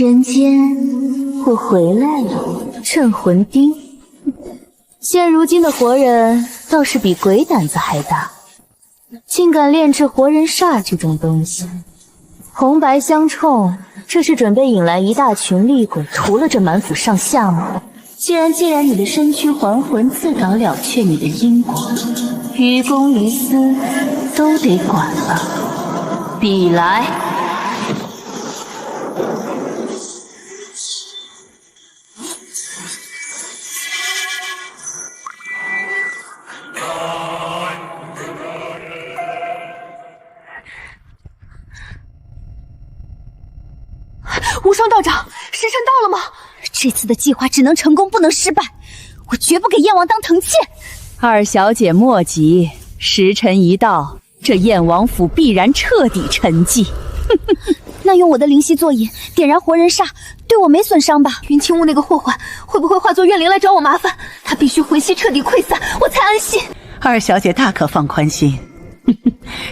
人间，我回来了，镇魂钉。现如今的活人倒是比鬼胆子还大，竟敢炼制活人煞这种东西。红白相冲，这是准备引来一大群厉鬼，屠了这满府上下吗？既然你的身躯还魂自导了却你的因果，于公于私都得管了。比来。无双道长，时辰到了吗？这次的计划只能成功，不能失败。我绝不给燕王当藤妾。二小姐莫急，时辰一到，这燕王府必然彻底沉寂。那用我的灵犀作引，点燃活人煞，对我没损伤吧？云清雾那个祸患会不会化作怨灵来找我麻烦？他必须魂息彻底溃散，我才安心。二小姐大可放宽心。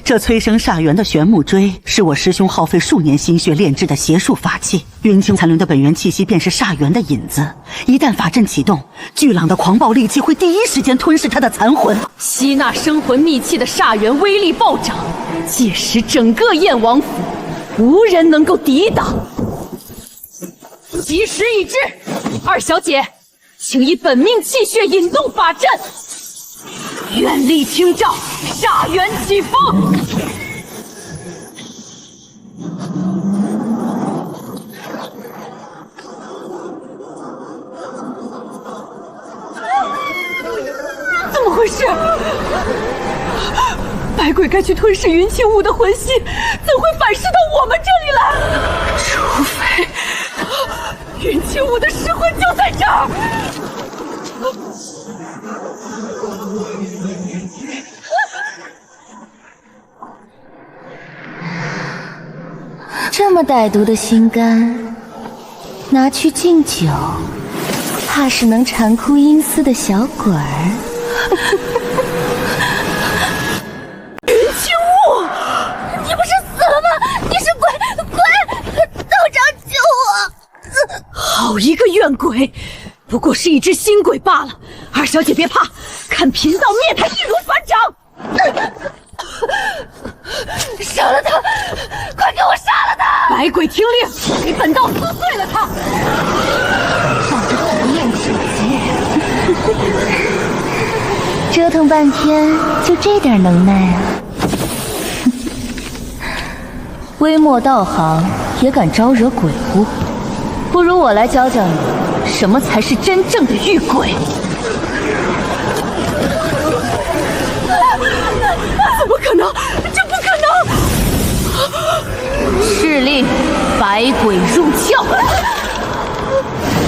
这催生煞元的玄木锥是我师兄耗费数年心血炼制的邪术法器，云清残留的本源气息便是煞元的引子。一旦法阵启动，巨浪的狂暴戾气会第一时间吞噬他的残魂，吸纳生魂秘器的煞元威力暴涨，届时整个燕王府无人能够抵挡。吉时已至，二小姐，请以本命气血引动法阵。愿力清照，煞元起风。怎么回事？百鬼该去吞噬云清雾的魂息，怎会反噬到我们这里来？除非云清雾的尸魂就在这儿。这么歹毒的心肝，拿去敬酒，怕是能馋哭阴司的小鬼儿。云清雾，你不是死了吗？你是鬼！道长救我！好一个怨鬼，不过是一只新鬼罢了。二小姐别怕，看贫道灭他易如反掌。杀了他！快给我杀了他！百鬼听令，给本道撕碎了他！放着苦练手机，折腾半天就这点能耐啊！微末道行也敢招惹鬼物，不如我来教教你，什么才是真正的遇鬼。怎么可能？这不可能！敕令，百鬼入鞘。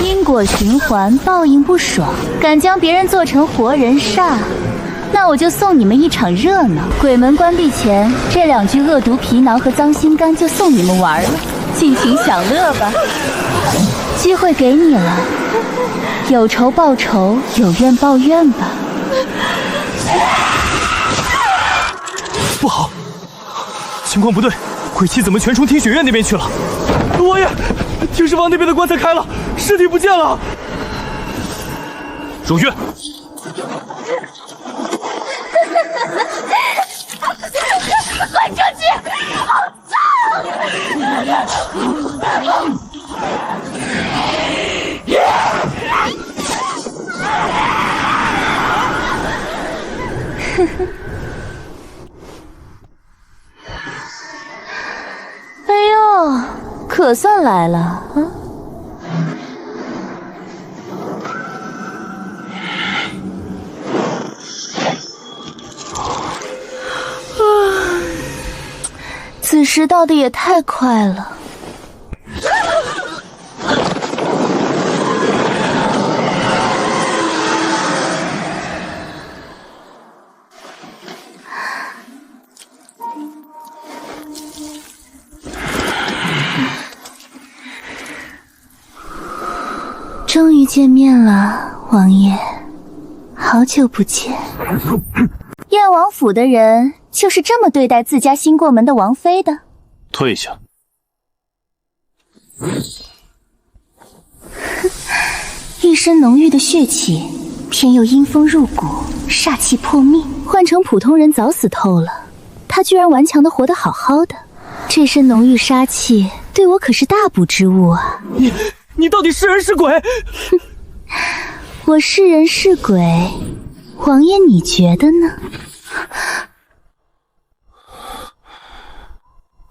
因果循环，报应不爽。敢将别人做成活人煞，那我就送你们一场热闹。鬼门关闭前，这2具恶毒皮囊和脏心肝就送你们玩了，尽情享乐吧。机会给你了，有仇报仇，有怨报怨吧。不好，情况不对，鬼气怎么全冲听雪院那边去了？王爷，听尸房那边的棺材开了，尸体不见了。如月，滚出去！好哼哼。哎呦，可算来了啊！此时到的也太快了。终于见面了，王爷，好久不见。燕王府的人就是这么对待自家新过门的王妃的？退下。身浓郁的血气，偏又阴风入骨，煞气破命。换成普通人早死透了，他居然顽强的活得好好的。这身浓郁杀气对我可是大补之物啊！你到底是人是鬼？我是人是鬼，王爷你觉得呢？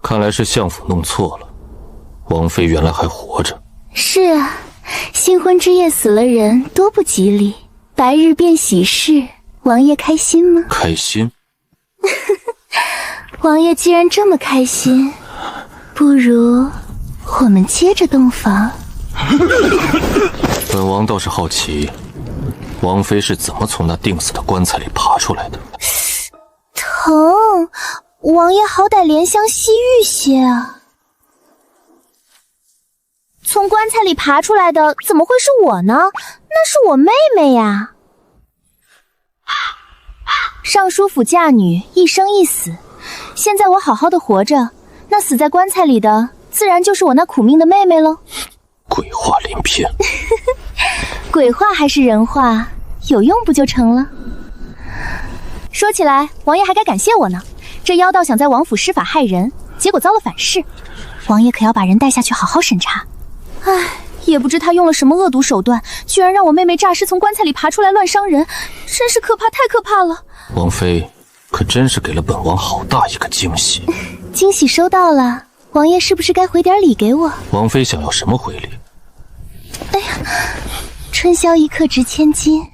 看来是相府弄错了，王妃原来还活着。是啊，新婚之夜死了人多不吉利，白日变喜事，王爷开心吗？开心。王爷既然这么开心，不如我们接着洞房。本王倒是好奇，王妃是怎么从那钉死的棺材里爬出来的？疼，王爷好歹怜香惜玉些啊！从棺材里爬出来的怎么会是我呢？那是我妹妹呀！尚书府嫁女，一生一死。现在我好好的活着，那死在棺材里的，自然就是我那苦命的妹妹喽。鬼话连篇。鬼话还是人话，有用不就成了？说起来，王爷还该感谢我呢。这妖道想在王府施法害人，结果遭了反噬，王爷可要把人带下去好好审查。唉，也不知他用了什么恶毒手段，居然让我妹妹诈尸从棺材里爬出来乱伤人，真是可怕，太可怕了。王妃可真是给了本王好大一个惊喜。惊喜收到了，王爷是不是该回点礼给我？王妃想要什么回礼？哎呀，春宵一刻值千金，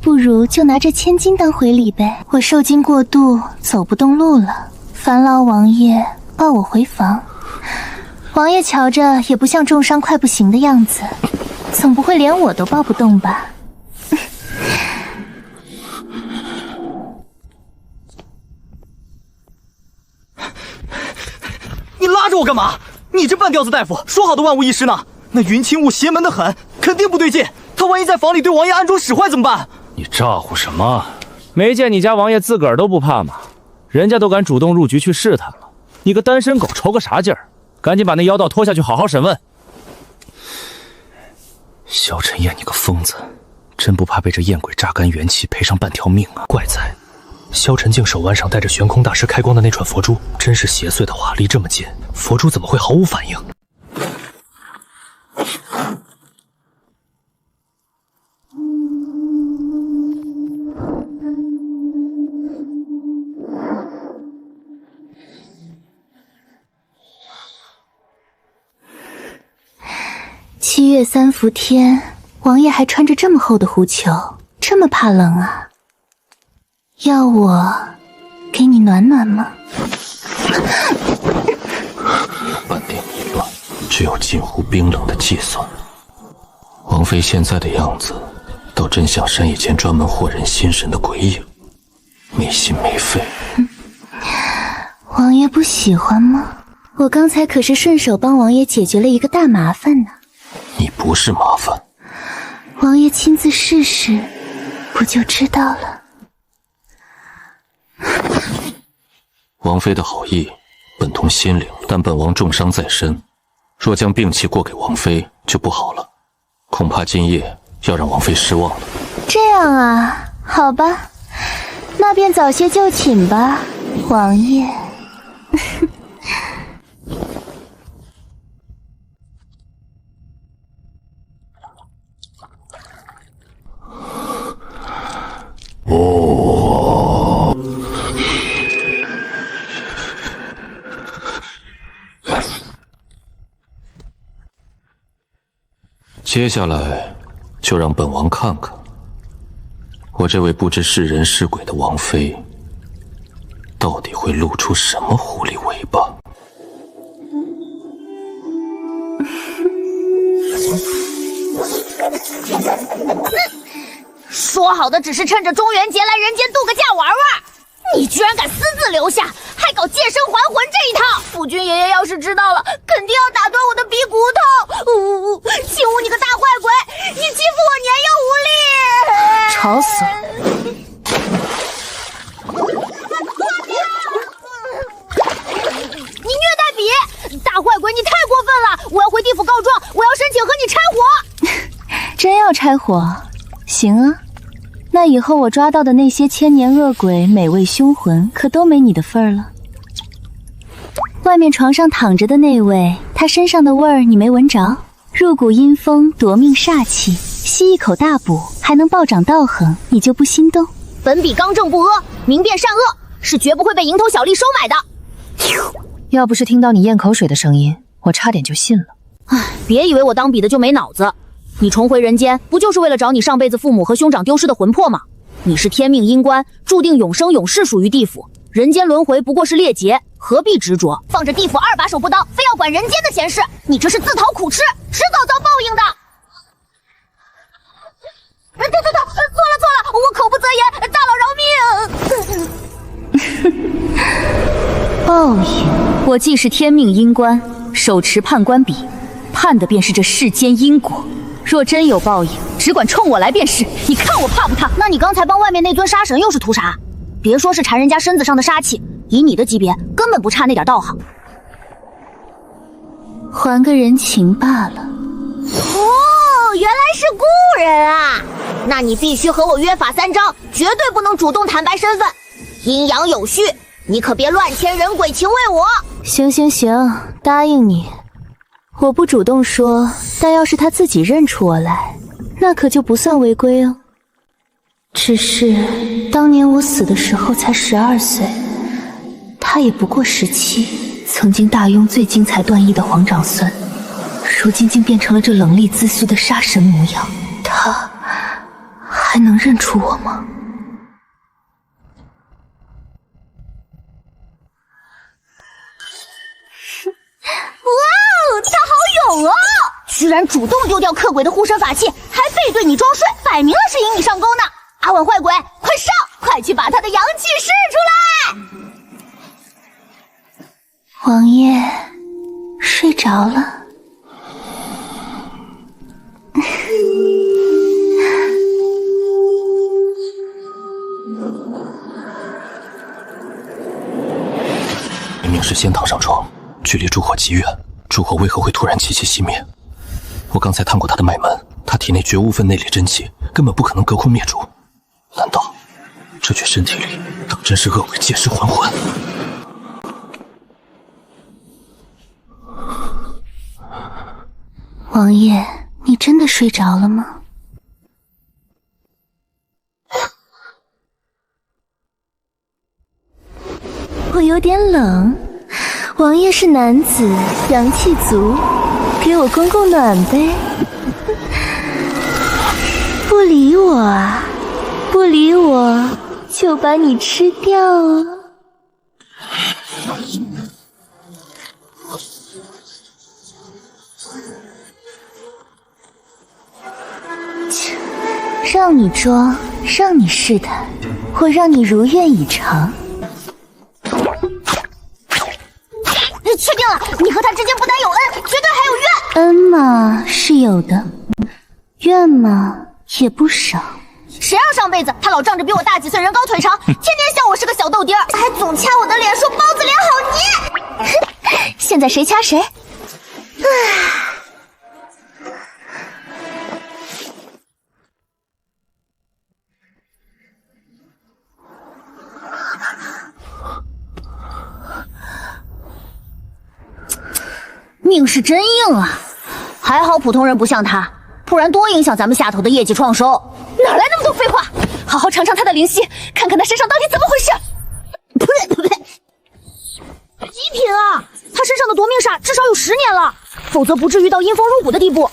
不如就拿这千金当回礼呗。我受惊过度，走不动路了，烦劳王爷抱我回房。王爷瞧着也不像重伤快不行的样子，总不会连我都抱不动吧？你拉着我干嘛？你这半吊子大夫，说好的万无一失呢？那云清雾邪门的很，肯定不对劲。他万一在房里对王爷暗中使坏怎么办？你咋呼什么？没见你家王爷自个儿都不怕吗？人家都敢主动入局去试探了，你个单身狗愁个啥劲儿？赶紧把那妖道拖下去好好审问。萧晨燕，你个疯子，真不怕被这艳鬼榨干元气，赔上半条命啊！怪哉，萧晨静手腕上戴着悬空大师开光的那串佛珠，真是邪祟的话，离这么近，佛珠怎么会毫无反应？7月3伏天，王爷还穿着这么厚的狐裘，这么怕冷啊？要我给你暖暖吗？半点一乱，只有近乎冰冷的计算。王妃现在的样子，倒真像山野间专门惑人心神的鬼影，没心没肺。王爷不喜欢吗？我刚才可是顺手帮王爷解决了一个大麻烦呢。你不是麻烦，王爷亲自试试，不就知道了。王妃的好意，本同心领，但本王重伤在身，若将病气过给王妃，就不好了，恐怕今夜要让王妃失望了。这样啊，好吧，那便早些就寝吧，王爷。接下来就让本王看看，我这位不知是人是鬼的王妃，到底会露出什么狐狸尾巴。说好的只是趁着中元节来人间度个假玩玩，你居然敢私自留下，还搞借身还魂这一套！夫君爷爷要是知道了，肯定要打断我的鼻骨头！秦武，你个大坏鬼，你欺负我年幼无力！吵死了！你虐待比大坏鬼，你太过分了！我要回地府告状，我要申请和你拆伙！真要拆伙，行啊。那以后我抓到的那些千年恶鬼、美味凶魂，可都没你的份儿了。外面床上躺着的那位，他身上的味儿你没闻着？入骨阴风，夺命煞气，吸一口大补，还能暴涨道行，你就不心动？本笔刚正不阿，明辨善恶，是绝不会被蝇头小利收买的。要不是听到你咽口水的声音，我差点就信了。唉，别以为我当笔的就没脑子。你重回人间，不就是为了找你上辈子父母和兄长丢失的魂魄吗？你是天命阴官，注定永生永世属于地府，人间轮回不过是裂劫，何必执着？放着地府二把手不当，非要管人间的闲事，你这是自讨苦吃，迟早遭报应的。错了，我口不择言，大佬饶命！报应，我既是天命阴官，手持判官笔，判的便是这世间因果。若真有报应，只管冲我来便是。你看我怕不怕？那你刚才帮外面那尊杀神又是图啥？别说是缠人家身子上的杀气，以你的级别，根本不差那点道行。还个人情罢了。哦，原来是故人啊！那你必须和我约法三章，绝对不能主动坦白身份，阴阳有序，你可别乱添人鬼情为我。行，答应你。我不主动说，但要是他自己认出我来，那可就不算违规哦。只是当年我死的时候才12岁，他也不过17，曾经大庸最精彩断义的皇长孙，如今竟变成了这冷厉自私的杀神模样，他还能认出我吗？他好勇哦！居然主动丢掉克鬼的护身法器，还背对你装睡，摆明了是引你上钩呢！阿稳坏鬼，快上，快去把他的阳气释出来！王爷睡着了。明明是先躺上床，距离烛火极远，烛火为何会突然齐齐熄灭？我刚才探过他的脉门，他体内绝无分内力真气，根本不可能隔空灭烛。难道这具身体里当真是恶鬼借尸还魂？王爷，你真的睡着了吗？我有点冷，王爷是男子，阳气足，给我供供暖呗。不理我啊，不理我就把你吃掉啊！切，让你装，让你试探，我让你如愿以偿。确定了，你和他之间不单有恩，绝对还有怨。恩嘛是有的，怨嘛也不少。谁让上辈子他老仗着比我大几岁，人高腿长，天天笑我是个小豆丁儿，还总掐我的脸说包子脸好捏。现在谁掐谁？命是真硬啊，还好普通人不像他，不然多影响咱们下头的业绩创收。哪来那么多废话？好好尝尝他的灵犀，看看他身上到底怎么回事。呸！极品啊！他身上的夺命煞至少有10年了，否则不至于到阴风入骨的地步。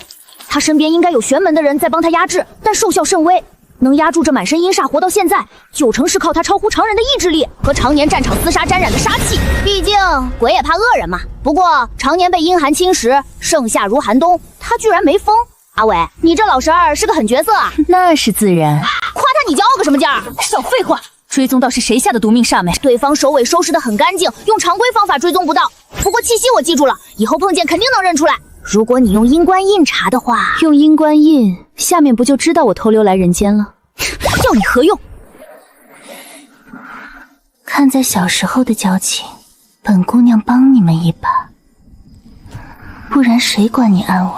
他身边应该有玄门的人在帮他压制，但受效甚微。能压住这满身阴煞活到现在，9成是靠他超乎常人的意志力和常年战场厮杀沾染的杀气。毕竟鬼也怕恶人嘛。不过常年被阴寒侵蚀，盛夏如寒冬，他居然没疯。阿伟，你这老12是个狠角色啊！那是自然。夸他你骄傲个什么劲儿？少废话！追踪到是谁下的夺命煞没？对方首尾收拾得很干净，用常规方法追踪不到。不过气息我记住了，以后碰见肯定能认出来。如果你用阴官印查的话，用阴官印，下面不就知道我偷溜来人间了？要你何用？看在小时候的交情，本姑娘帮你们一把，不然谁管你安危？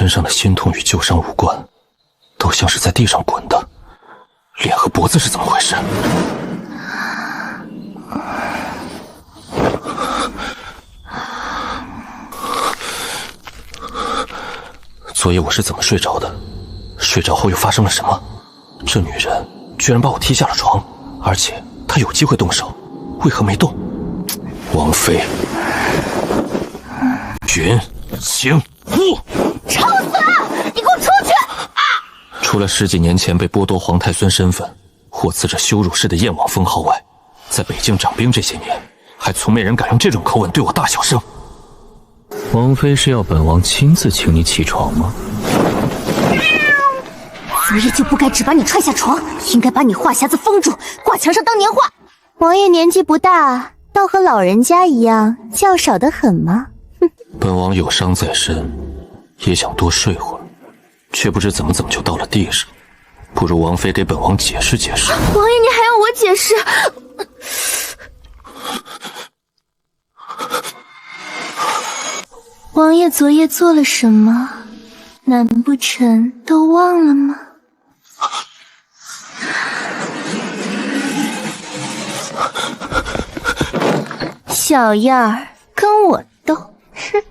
身上的心痛与旧伤无关，都像是在地上滚的。脸和脖子是怎么回事？昨夜我是怎么睡着的？睡着后又发生了什么？这女人居然把我踢下了床，而且她有机会动手，为何没动？王妃，云行雾，吵死了！你给我出去！除了10几年前被剥夺皇太孙身份，获赐着羞辱式的燕王封号外，在北境掌兵这些年，还从没人敢用这种口吻对我大小声。王妃是要本王亲自请你起床吗？昨夜就不该只把你踹下床，应该把你话匣子封住，挂墙上当年画。王爷年纪不大，倒和老人家一样较少得很吗？本王有伤在身，也想多睡会儿，却不知怎么就到了地上。不如王妃给本王解释解释。王爷，你还要我解释？王爷昨夜做了什么？难不成都忘了吗？小样儿，跟我斗！哼！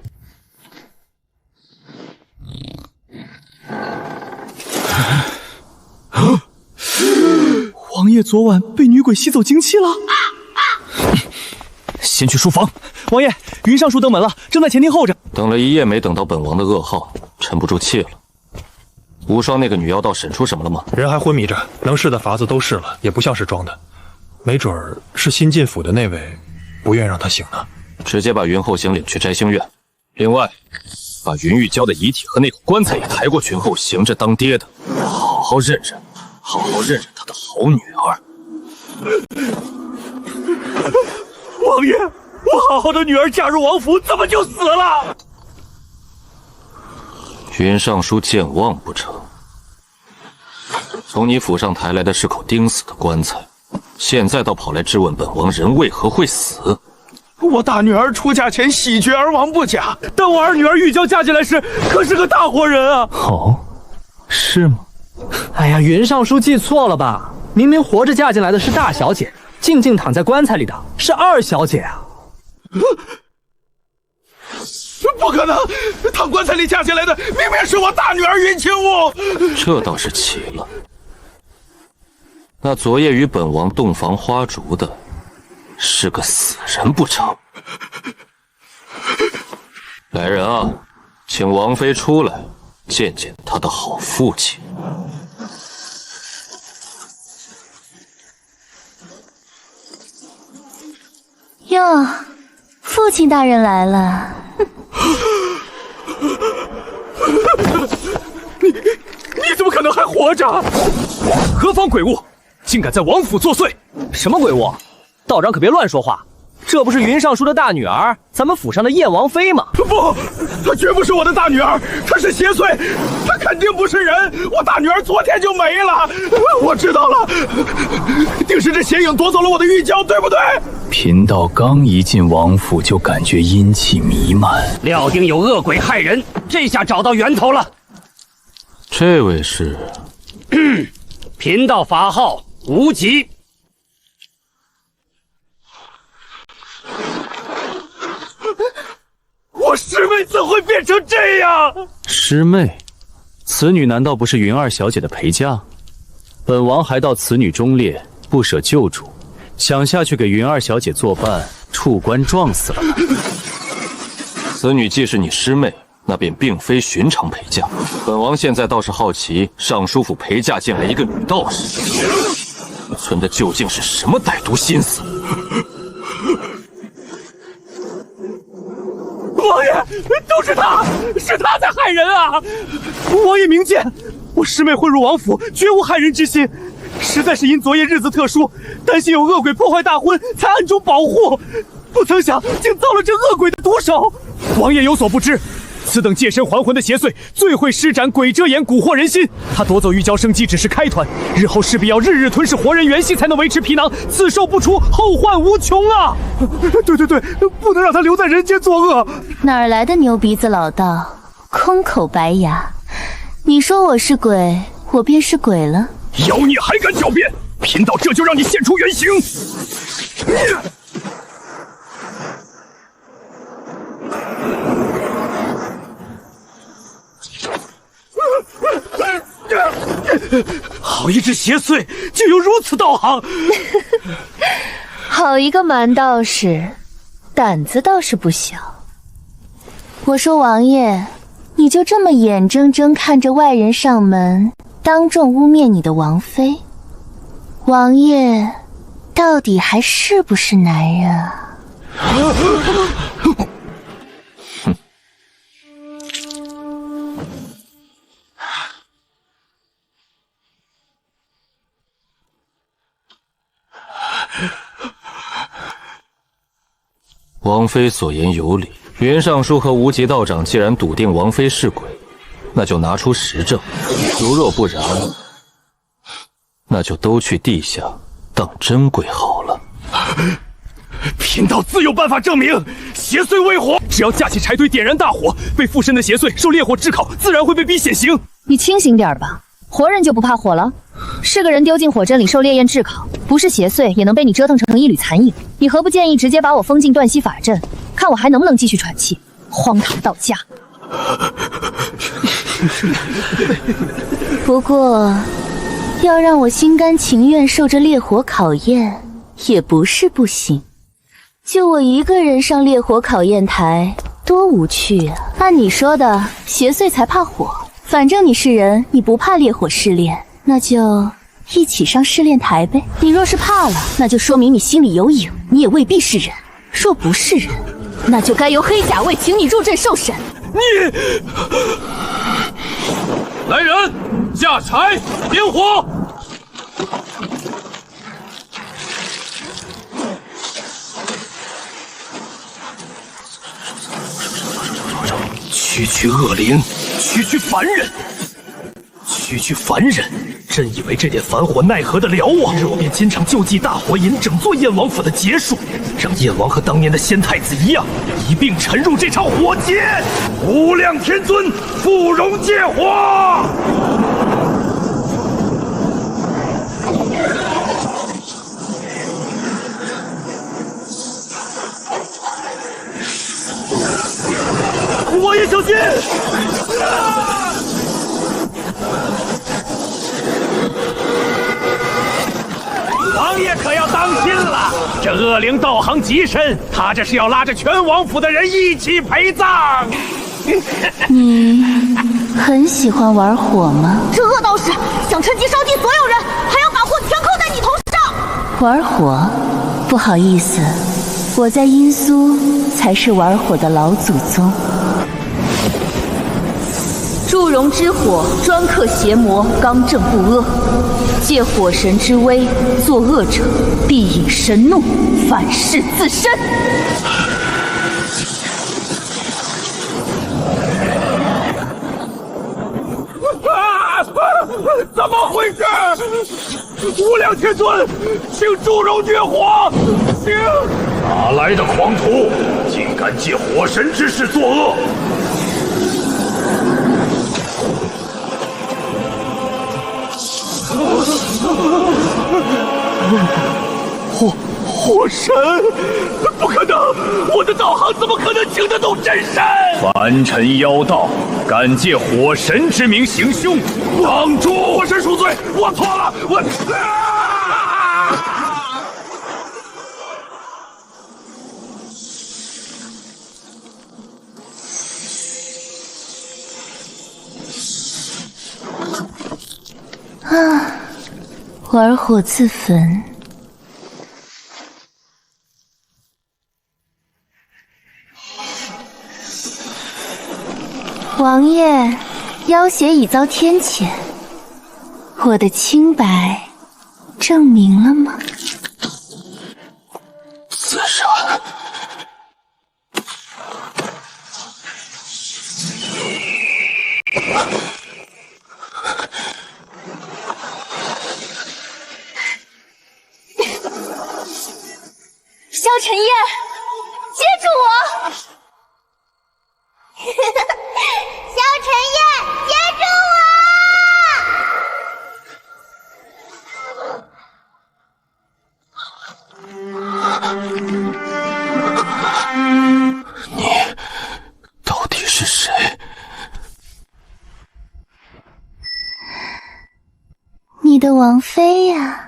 王爷昨晚被女鬼吸走精气了。先去书房。王爷，云尚书登门了，正在前厅候着。等了一夜，没等到本王的噩耗，沉不住气了。无双那个女妖道审出什么了吗？人还昏迷着，能试的法子都试了，也不像是装的。没准儿是新进府的那位不愿让他醒呢。直接把云后行领去摘星院。另外，把云玉娇的遗体和那口棺材也抬过群后行着当爹的，好好认认他的好女儿。王爷，我好好的女儿嫁入王府，怎么就死了？云尚书健忘不成？从你府上抬来的是口钉死的棺材，现在倒跑来质问本王人为何会死？我大女儿出嫁前喜绝而亡不假，但我二女儿玉娇嫁进来时可是个大活人啊！哦，是吗？哎呀，云尚书记错了吧？明明活着嫁进来的是大小姐，静静躺在棺材里的是二小姐啊！不可能，躺棺材里嫁进来的明明是我大女儿云清雾。这倒是奇了。那昨夜与本王洞房花烛的是个死人不成？来人啊，请王妃出来见见她的好父亲。哟，父亲大人来了。你怎么可能还活着？何方鬼物，竟敢在王府作祟！什么鬼物？道长可别乱说话。这不是云尚书的大女儿，咱们府上的燕王妃吗？不，她绝不是我的大女儿，她是邪祟，她肯定不是人。我大女儿昨天就没了，我知道了，定是这邪影夺走了我的玉娇，对不对？贫道刚一进王府就感觉阴气弥漫，料定有恶鬼害人，这下找到源头了。这位是贫道法号无极。我师妹怎会变成这样？师妹，此女难道不是云二小姐的陪嫁？本王还道此女忠烈，不舍旧主，想下去给云二小姐作伴，触棺撞死了呢。此女既是你师妹，那便并非寻常陪嫁。本王现在倒是好奇，尚书府陪嫁进来一个女道士，存的究竟是什么歹毒心思？王爷，都是他，是他在害人啊！王爷明鉴，我师妹混入王府，绝无害人之心，实在是因昨夜日子特殊，担心有恶鬼破坏大婚，才暗中保护。不曾想，竟遭了这恶鬼的毒手。王爷有所不知，此等借身还魂的邪祟，最会施展鬼遮眼，蛊惑人心。他夺走玉娇生机只是开端，日后势必要日日吞噬活人元气，才能维持皮囊。此兽不出，后患无穷啊！对，不能让他留在人间作恶。哪儿来的牛鼻子老道？空口白牙，你说我是鬼，我便是鬼了。妖孽还敢狡辩！贫道这就让你现出原形！好一只邪祟，竟有如此道行！好一个蛮道士，胆子倒是不小。我说王爷，你就这么眼睁睁看着外人上门，当众污蔑你的王妃？王爷到底还是不是男人啊？王妃所言有理，袁尚书和无极道长既然笃定王妃是鬼，那就拿出实证；如若不然，那就都去地下当真鬼好了。贫道自有办法证明邪祟未火，只要架起柴堆点燃大火，被附身的邪祟受烈火炙烤，自然会被逼显形。你清醒点吧，活人就不怕火了？是个人丢进火阵里受烈焰炙烤，不是邪祟也能被你折腾成一缕残影。你何不建议直接把我封进断息法阵，看我还能不能继续喘气？荒唐到家！不过，要让我心甘情愿受着烈火考验，也不是不行。就我一个人上烈火考验台，多无趣啊！按你说的，邪祟才怕火，反正你是人，你不怕烈火试炼，那就一起上试炼台呗。你若是怕了，那就说明你心里有影，你也未必是人。若不是人，那就该由黑甲卫请你入阵受审。你，来人，架柴点火！区区恶灵，区区凡人，区区凡人，真以为这点凡火奈何得了我？今日我便亲场救济大火引整座燕王府的劫数，让燕王和当年的仙太子一样，一并沉入这场火劫。无量天尊，不容借火！王爷小心！王爷可要当心了，这恶灵道行极深，他这是要拉着全王府的人一起陪葬。你很喜欢玩火吗？这恶道士想趁机烧尽所有人，还要把祸全扣在你头上。玩火？不好意思，我在殷苏才是玩火的老祖宗。祝融之火，专克邪魔，刚正不阿。借火神之威，作恶者必引神怒，反噬自身。怎么回事？无量天尊，请祝融绝火！请！哪来的狂徒，竟敢借火神之势作恶？火神？不可能！我的道行怎么可能请得动真神？凡尘妖道，敢借火神之名行凶，绑住！火神恕罪，我错了，玩火自焚。王爷，妖邪已遭天谴，我的清白证明了吗？自杀。萧晨燕，接住我！萧陈烨，接住你到底是谁？你的王妃呀！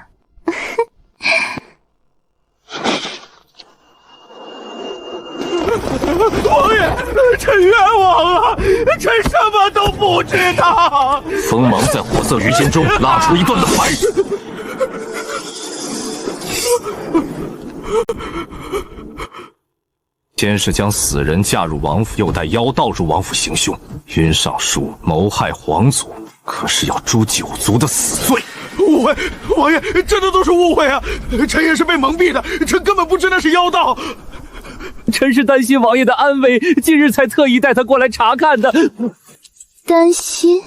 王爷，臣冤枉啊！臣什么都不知道。锋芒在火色鱼间中拉出一段的白。先是将死人嫁入王府，又带妖道入王府行凶。云尚书谋害皇族，可是要诛九族的死罪。误会，王爷，这都是误会啊！臣也是被蒙蔽的，臣根本不知那是妖道。臣是担心王爷的安危，今日才特意带他过来查看的。担心？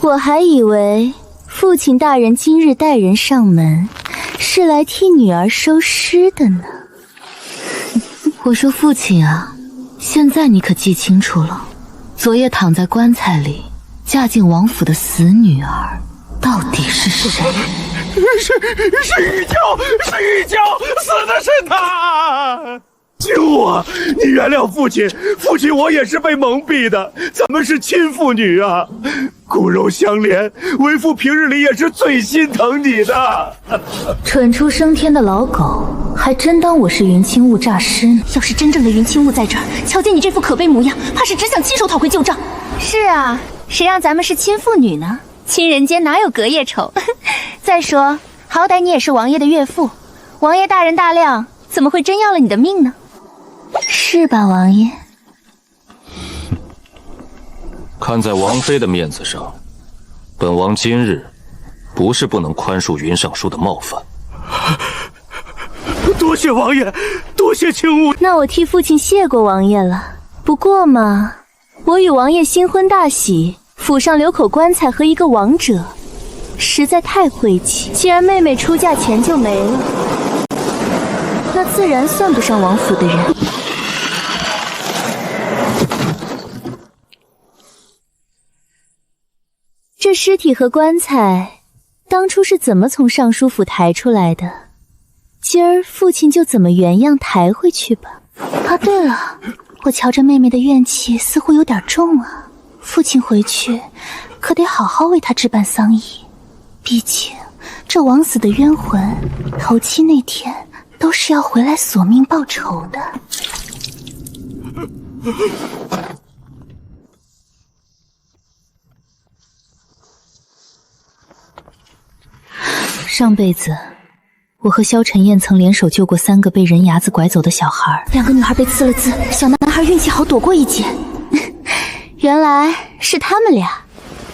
我还以为父亲大人今日带人上门，是来替女儿收尸的呢。我说父亲啊，现在你可记清楚了，昨夜躺在棺材里嫁进王府的死女儿到底是谁？是玉娇，是玉娇，死的是她！救我！你原谅父亲，父亲我也是被蒙蔽的，咱们是亲父女啊，骨肉相连，为父平日里也是最心疼你的。蠢出升天的老狗，还真当我是云清雾诈尸呢。要是真正的云清雾在这儿，瞧见你这副可悲模样，怕是只想亲手讨回旧账。是啊，谁让咱们是亲父女呢？亲人间哪有隔夜仇？再说，好歹你也是王爷的岳父，王爷大人大量，怎么会真要了你的命呢？是吧，王爷？看在王妃的面子上，本王今日不是不能宽恕云尚书的冒犯。多谢王爷，多谢清雾。那我替父亲谢过王爷了。不过嘛，我与王爷新婚大喜，府上留口棺材和一个王者，实在太晦气。既然妹妹出嫁前就没了，那自然算不上王府的人。这尸体和棺材当初是怎么从尚书府抬出来的？今儿父亲就怎么原样抬回去吧。啊，对了，我瞧着妹妹的怨气似乎有点重啊，父亲回去可得好好为她置办丧仪。毕竟这枉死的冤魂，头七那天都是要回来索命报仇的。上辈子，我和萧晨燕曾联手救过3个被人牙子拐走的小孩，2个女孩被刺了字，小男孩运气好躲过一劫。原来是他们俩。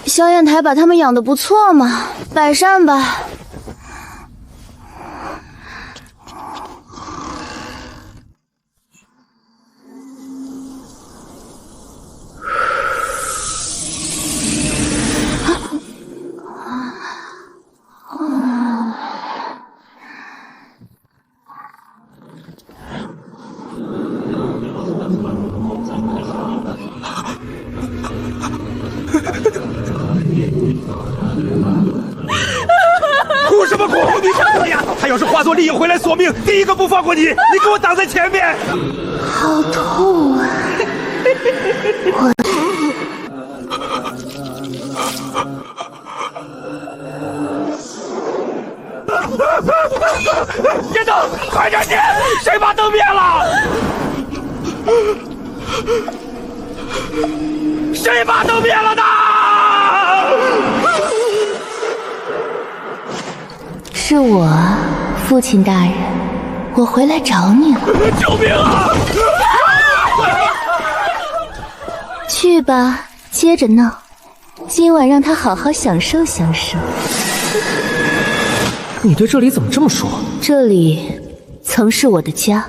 萧砚台把他们养得不错嘛，摆善吧。哭什么哭？你看他呀，他要是化作丽影回来索命，第一个不放过你！你给我挡在前面！好痛啊！电灯，快点点！谁把灯灭了？谁把灯灭了的？是我啊，父亲大人，我回来找你了。救命啊！去吧，接着闹。今晚让他好好享受享受。你对这里怎么这么说？这里曾是我的家，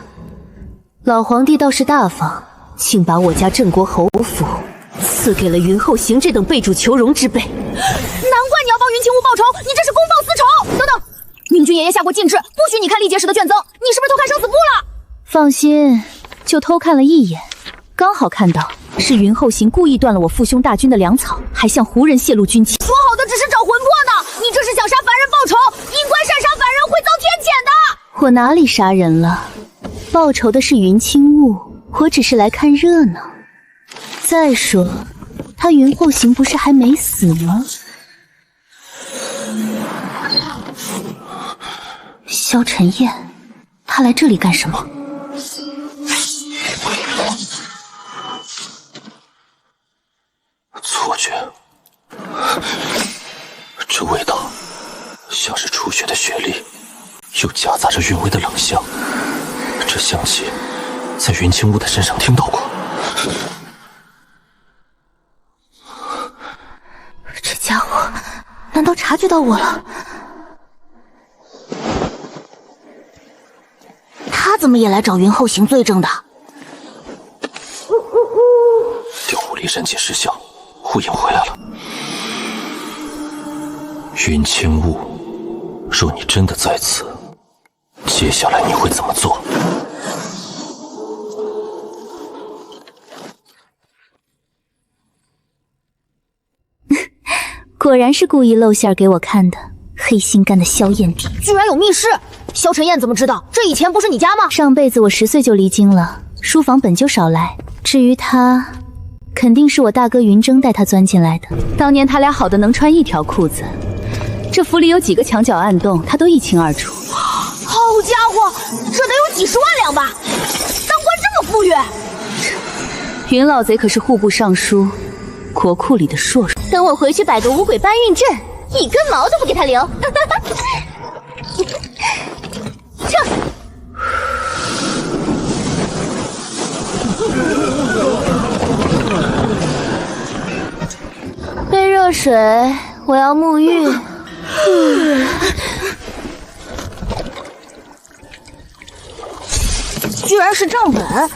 老皇帝倒是大方，竟把我家镇国侯府赐给了云后行这等背主求荣之辈。难怪你要帮云清雾报仇，你这是公报私仇！等等，明君爷爷下过禁制，不许你看历届时的卷宗，你是不是偷看生死簿了？放心，就偷看了一眼，刚好看到是云后行故意断了我父兄大军的粮草，还向胡人泄露军情。说好的只是找魂魄呢？你这是想杀凡人报仇，阴官擅杀凡人会遭天谴的。我哪里杀人了？报仇的是云清雾，我只是来看热闹。再说，他云后行不是还没死吗？萧晨燕，他来这里干什么？错觉，这味道像是初雪的雪莉，又夹杂着韵味的冷香。这香气在云清雾的身上听到过。这家伙难道察觉到我了？他怎么也来找云后行罪证的？调虎离山计失效，护影回来了。云清雾，若你真的在此，接下来你会怎么做？果然是故意露馅给我看的，黑心肝的萧燕帝，居然有密室！萧晨燕怎么知道？这以前不是你家吗？上辈子我10岁就离京了，书房本就少来。至于他，肯定是我大哥云峥带他钻进来的。当年他俩好的能穿一条裤子，这府里有几个墙角暗洞，他都一清二楚。好家伙，这得有几10万两吧？当官这么富裕？云老贼可是户部尚书，国库里的硕士。等我回去摆个五鬼搬运阵，一根毛都不给他留。撤！杯热水，我要沐浴。居然是账本，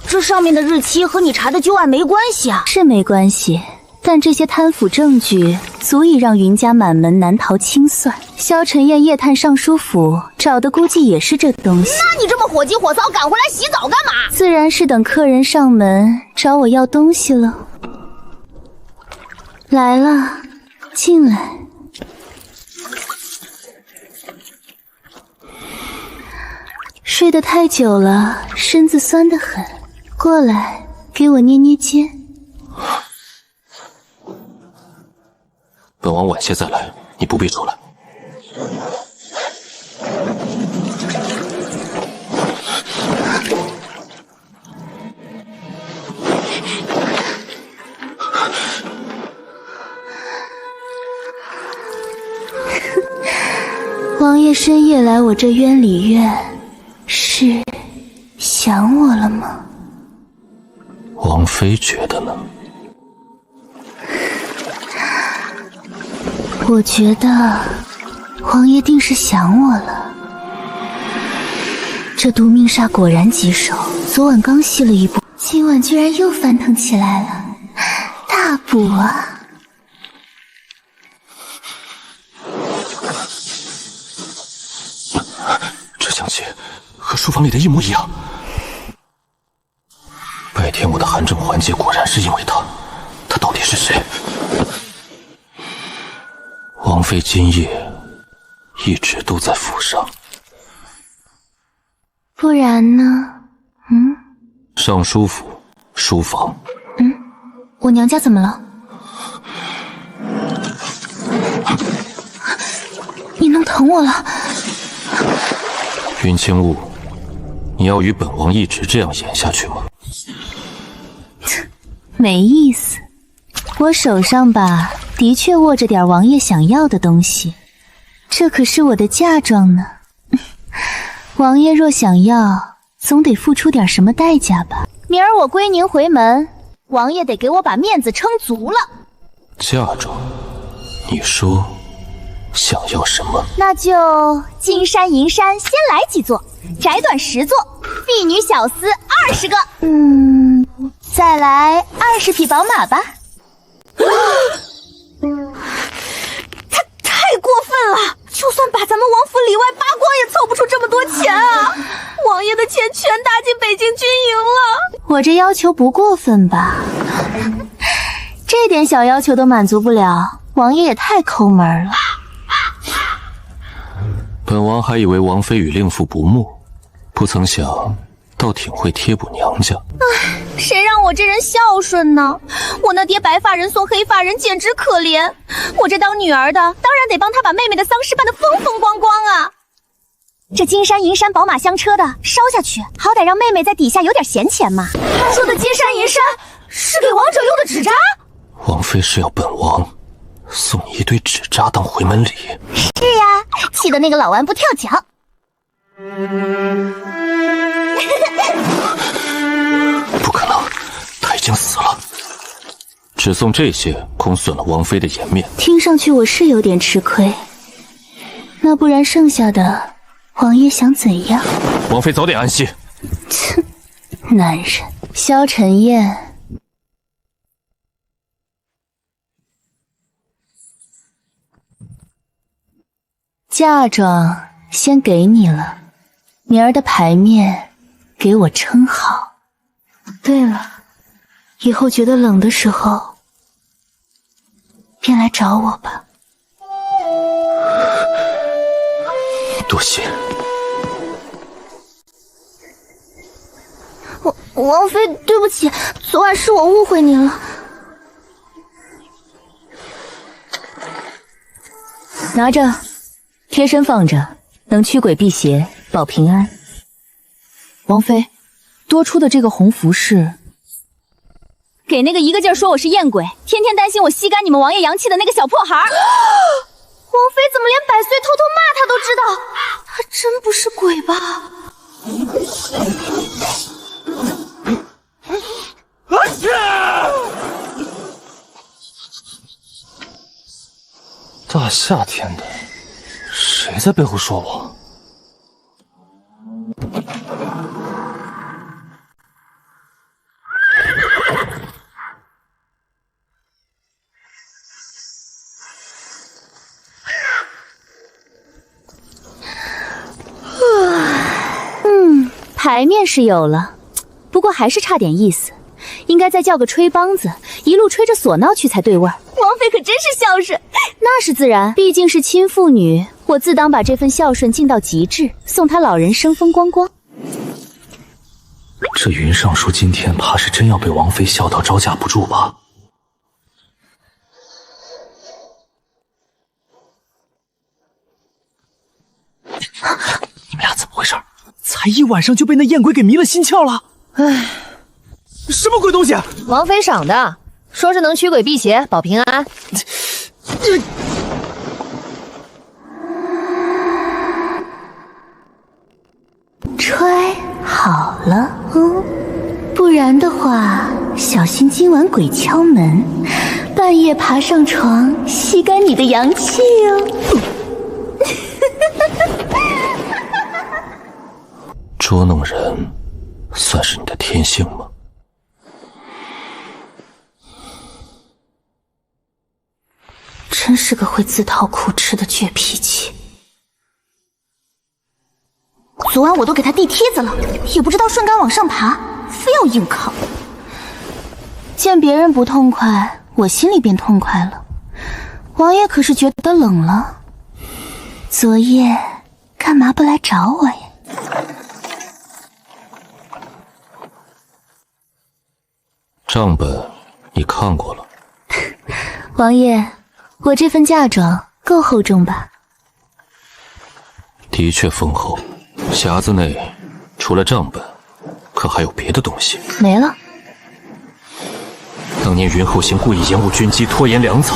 这上面的日期和你查的旧案没关系啊？是没关系，但这些贪腐证据足以让云家满门难逃清算。萧晨燕夜探尚书府，找的估计也是这东西。那你这么火急火燎赶回来洗澡干嘛？自然是等客人上门找我要东西了。来了，进来。睡得太久了，身子酸得很。过来，给我捏捏肩。本王晚些再来，你不必出来。王爷深夜来我这渊里院，是想我了吗？王妃觉得呢？我觉得王爷定是想我了。这毒命煞果然棘手，昨晚刚吸了一补，今晚居然又翻腾起来了，大补啊！这香气和书房里的一模一样。拜天我的寒症缓解果然是因为他，他到底是谁？王妃今夜一直都在府上，不然呢？尚书府书房。我娘家怎么了？你弄疼我了。云清雾，你要与本王一直这样演下去吗？没意思，我手上吧，的确握着点王爷想要的东西，这可是我的嫁妆呢。王爷若想要，总得付出点什么代价吧？明儿我归宁回门，王爷得给我把面子撑足了。嫁妆？你说想要什么？那就金山银山先来几座，窄短10座，婢女小厮20个。再来20匹宝马吧。太过分了！就就算把咱们王府里外扒光，也凑不出这么多钱啊！王爷的钱全搭进北京军营了。我这要求不过分吧？这点小要求都满足不了，王爷也太抠门了。本王还以为王妃与令父不睦，不曾想倒挺会贴补娘家。谁让我这人孝顺呢？我那爹白发人送黑发人，简直可怜。我这当女儿的，当然得帮他把妹妹的丧事办得风风光光啊！这金山银山宝马香车的烧下去，好歹让妹妹在底下有点闲钱嘛。他说的金山银山是给王者用的纸扎？王妃是要本王送你一堆纸扎当回门礼？是呀，气得那个老顽不跳脚。不可能，他已经死了。只送这些，恐损了王妃的颜面。听上去我是有点吃亏，那不然剩下的，王爷想怎样？王妃早点安息。切，男人。萧晨燕，嫁妆先给你了，明儿的牌面给我撑好。对了，以后觉得冷的时候便来找我吧。多谢。王妃，对不起，昨晚是我误会您了。拿着，贴身放着，能驱鬼辟邪，保平安。王妃，多出的这个红符是给那个一个劲儿说我是艳鬼，天天担心我吸干你们王爷阳气的那个小破孩儿。王妃怎么连百岁偷偷骂他都知道？他真不是鬼吧？大夏天的，谁在背后说我？牌面是有了，不过还是差点意思，应该再叫个吹梆子，一路吹着唢呐去才对味儿。王妃可真是孝顺，那是自然，毕竟是亲父女，我自当把这份孝顺尽到极致，送他老人生风光光。这云尚书今天怕是真要被王妃笑到招架不住吧？你们俩怎么回事？才一晚上就被那艳鬼给迷了心窍了？唉，什么鬼东西？王妃赏的，说是能驱鬼辟邪，保平安。吹好了，不然的话，小心今晚鬼敲门，半夜爬上床，吸干你的阳气哦。捉弄人，算是你的天性吗？真是个会自讨苦吃的倔脾气。昨晚我都给他递梯子了，也不知道顺杆往上爬，非要硬靠。见别人不痛快，我心里便痛快了。王爷可是觉得冷了，昨夜干嘛不来找我呀？账本你看过了。王爷，我这份嫁妆够厚重吧？的确丰厚，匣子内除了账本，可还有别的东西？没了。当年云后行故意延误军机，拖延粮草，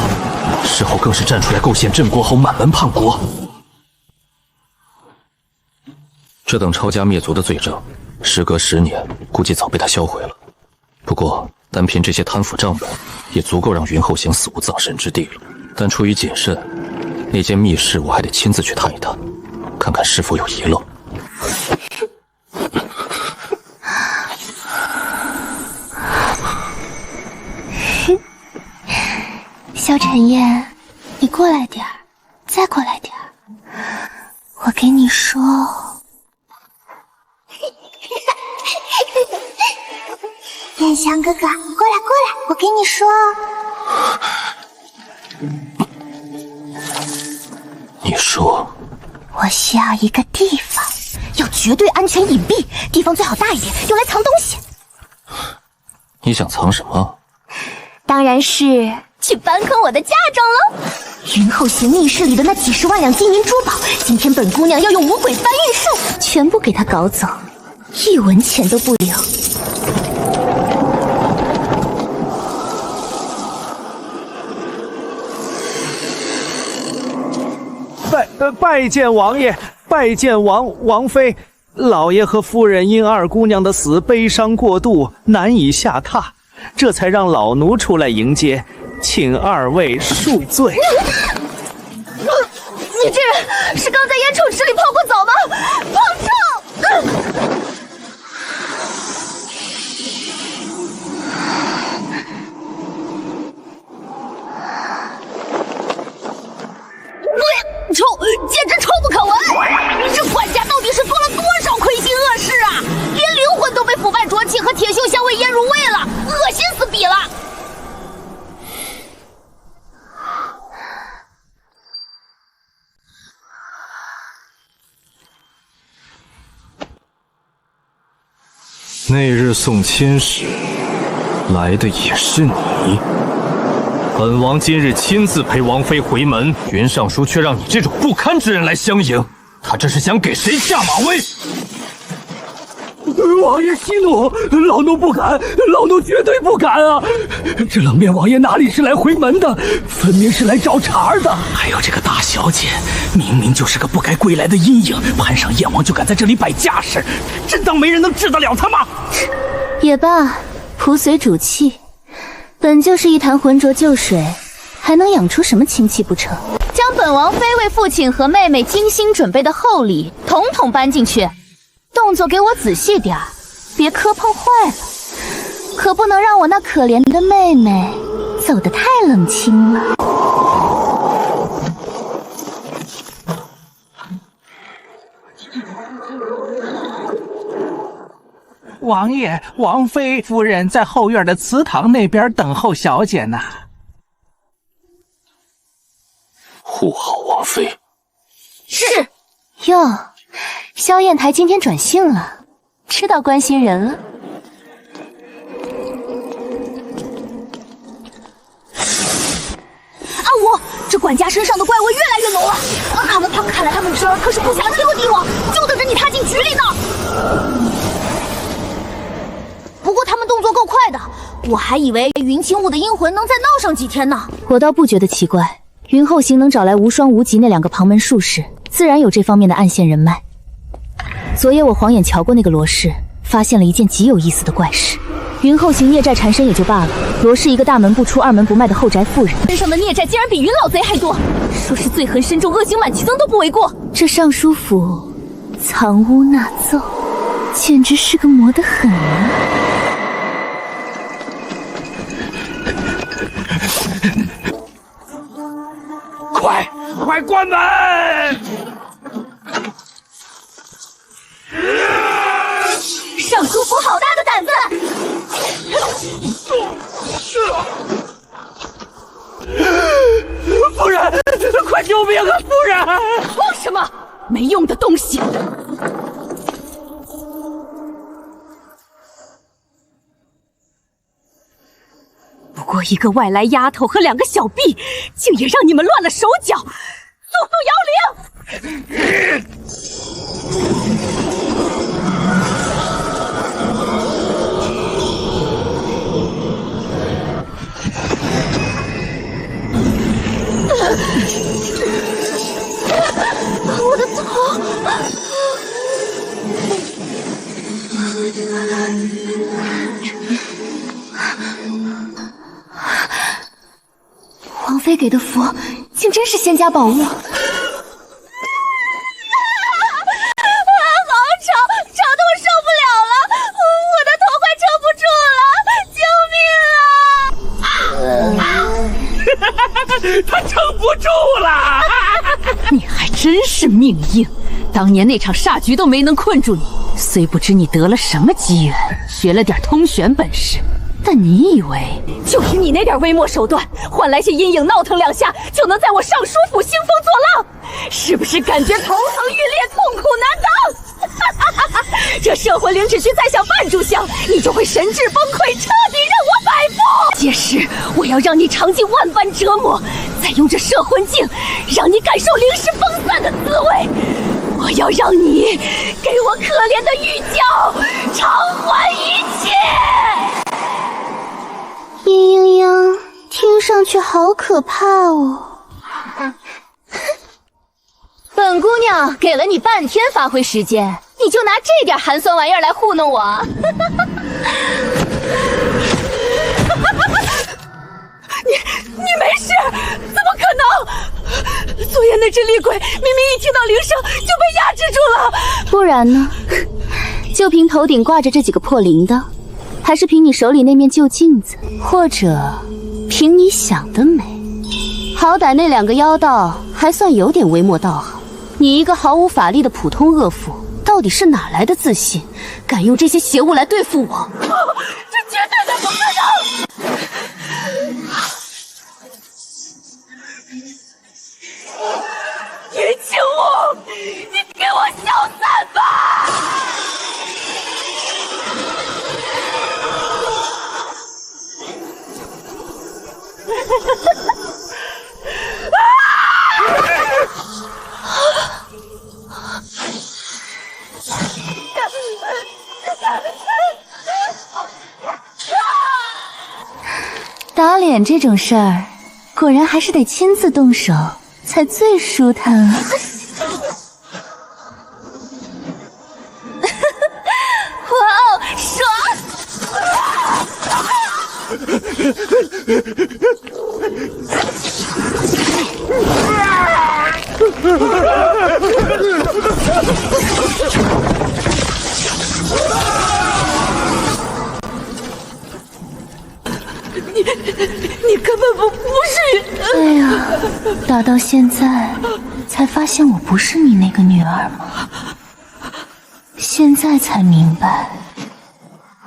事后更是站出来构陷镇国侯，满门叛国。这等抄家灭族的罪证，时隔10年，估计早被他销毁了。不过单凭这些贪腐账本，也足够让云后行死无葬身之地了。但出于谨慎，那间密室我还得亲自去探一探，看看是否有遗漏。萧晨燕，你过来点儿，再过来点儿。给你说，燕翔哥哥，过来过来，我给你说。你说，我需要一个地方，要绝对安全隐蔽，地方最好大一点，用来藏东西。你想藏什么？当然是去搬空我的嫁妆喽。云后行密室里的那几10万两金银珠宝，今天本姑娘要用五鬼搬运术，全部给他搞走，1文钱都不留。拜见王爷，拜见王妃。老爷和夫人因二姑娘的死悲伤过度，难以下榻，这才让老奴出来迎接，请二位恕罪。你这人是刚在烟臭池里泡过澡吗？泡臭！臭，简直臭不可闻！这管家到底是做了多少亏心恶事啊！连灵魂都被腐败浊气和铁锈香味腌入味了，恶心死笔了！那日送亲时，来的也是你。本王今日亲自陪王妃回门，云尚书却让你这种不堪之人来相迎，他这是想给谁下马威？王爷息怒，老奴不敢，老奴绝对不敢啊！这冷面王爷哪里是来回门的，分明是来找茬的。还有这个大小姐，明明就是个不该归来的阴影，攀上燕王就敢在这里摆架势，真当没人能治得了他吗？也罢，蒲随主气，本就是一潭浑浊旧水，还能养出什么亲戚不成？将本王妃为父亲和妹妹精心准备的厚礼统统搬进去，动作给我仔细点儿，别磕碰坏了，可不能让我那可怜的妹妹走得太冷清了。王爷、王妃夫人在后院的祠堂那边等候小姐呢。护好王妃。是。哟，萧燕台今天转性了，知道关心人了。阿武，这管家身上的怪味越来越浓了。看来他们侄儿可是不想丢敌我，就等着你踏进局里呢。不过他们动作够快的，我还以为云清雾的阴魂能再闹上几天呢。我倒不觉得奇怪，云后行能找来无双无极那2个旁门术士，自然有这方面的暗线人脉。昨夜我晃眼瞧过那个罗氏，发现了一件极有意思的怪事。云后行孽债缠身也就罢了，罗氏一个大门不出二门不迈的后宅妇人，身上的孽债竟然比云老贼还多，说是罪痕深重、恶行满其增都不为过。这尚书府藏污纳奏，简直是个磨得很啊！快关门！尚书府好大的胆子！夫人，快救命啊！夫人！慌什么？没用的东西！不过一个外来丫头和2个小婢，竟也让你们乱了手脚，速速摇铃！我的头！王妃给的符，竟真是仙家宝物。吵得我受不了了，我的头快撑不住了！救命啊！他撑不住了！你还真是命硬，当年那场煞局都没能困住你，虽不知你得了什么机缘，学了点通玄本事，但你以为就凭你那点微末手段，换来些阴影闹腾2下，就能在我尚书府兴风作浪？是不是感觉头疼欲裂，痛苦难当？这摄魂灵只需再想半炷香，你就会神智崩溃，彻底让我摆布。届时我要让你尝尽万般折磨，再用这摄魂镜让你感受灵石崩散的滋味。我要让你给我可怜的玉娇偿还一切。阴阴阳，听上去好可怕哦。本姑娘给了你半天发挥时间，你就拿这点寒酸玩意儿来糊弄我？你没事？怎么可能？昨夜那只厉鬼明明一听到铃声就被压制住了，不然呢？就凭头顶挂着这几个破铃铛，还是凭你手里那面旧镜子，或者凭你想得美？好歹那2个妖道还算有点微末道行，你一个毫无法力的普通恶妇，到底是哪来的自信，敢用这些邪物来对付我？这绝对的不可能！云清雾，你给我消散吧！打脸这种事儿，果然还是得亲自动手才最舒坦啊！哇哦，爽！你根本不是。哎呀，打到现在才发现我不是你那个女儿吗？现在才明白，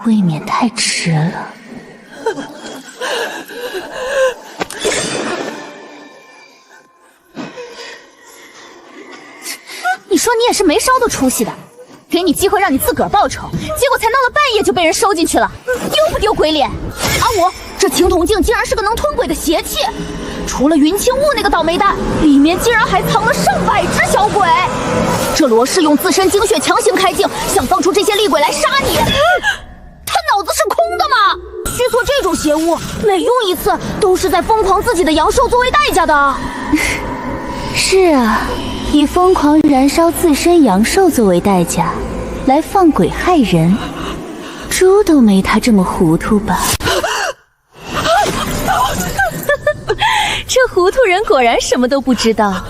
未免太迟了。你说你也是没稍的出息的，给你机会让你自个儿报仇，结果才闹了半夜就被人收进去了，丢不丢鬼脸？啊我这青铜镜竟然是个能吞鬼的邪器，除了云清雾那个倒霉蛋，里面竟然还藏了上百只小鬼。这罗氏用自身精血强行开镜，想放出这些厉鬼来杀你，他脑子是空的吗？虚做这种邪物，每用一次都是在疯狂自己的阳寿作为代价的。是啊，以疯狂燃烧自身阳寿作为代价，来放鬼害人，猪都没他这么糊涂吧？这糊涂人果然什么都不知道，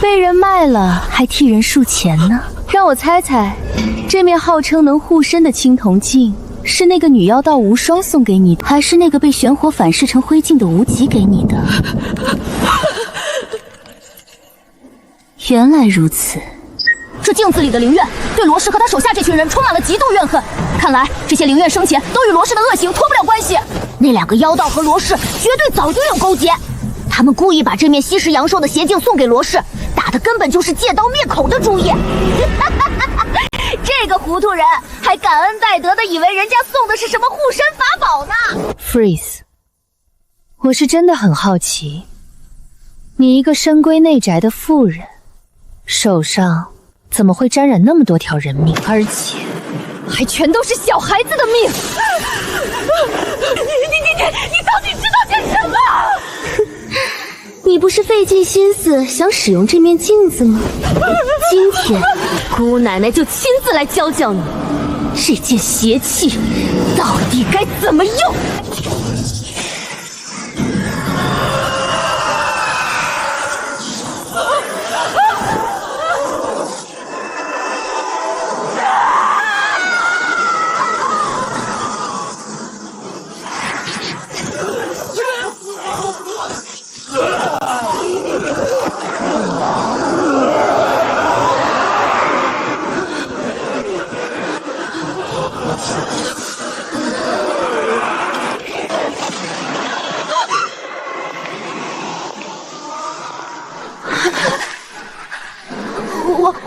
被人卖了还替人数钱呢。让我猜猜，这面号称能护身的青铜镜是那个女妖道无双送给你的，还是那个被玄火反噬成灰烬的无极给你的？原来如此。这镜子里的灵怨对罗氏和他手下这群人充满了极度怨恨，看来这些灵怨生前都与罗氏的恶行脱不了关系。那2个妖道和罗氏绝对早就有勾结，他们故意把这面吸食阳寿的邪镜送给罗氏，打的根本就是借刀灭口的主意。这个糊涂人还感恩戴德的以为人家送的是什么护身法宝呢。 Freeze， 我是真的很好奇，你一个深闺内宅的妇人，手上怎么会沾染那么多条人命，而且还全都是小孩子的命？你到底知道些什么？你不是费尽心思想使用这面镜子吗？今天姑奶奶就亲自来教教你，这件邪器到底该怎么用。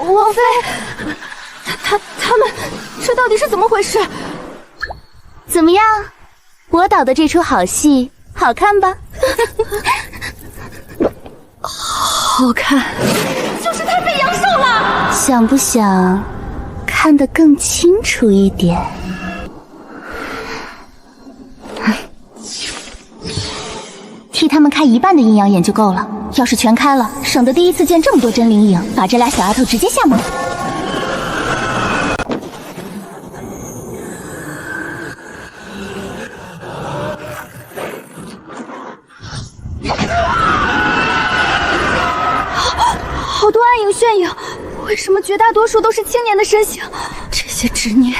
王妃，他们，这到底是怎么回事？怎么样，我导的这出好戏好看吧？好看，就是太妃阳寿了。想不想看得更清楚一点？替他们开一半的阴阳眼就够了，要是全开了，省得第一次见这么多真灵影，把这俩小丫头直接吓懵。好多暗影炫影，为什么绝大多数都是青年的身形？这些执念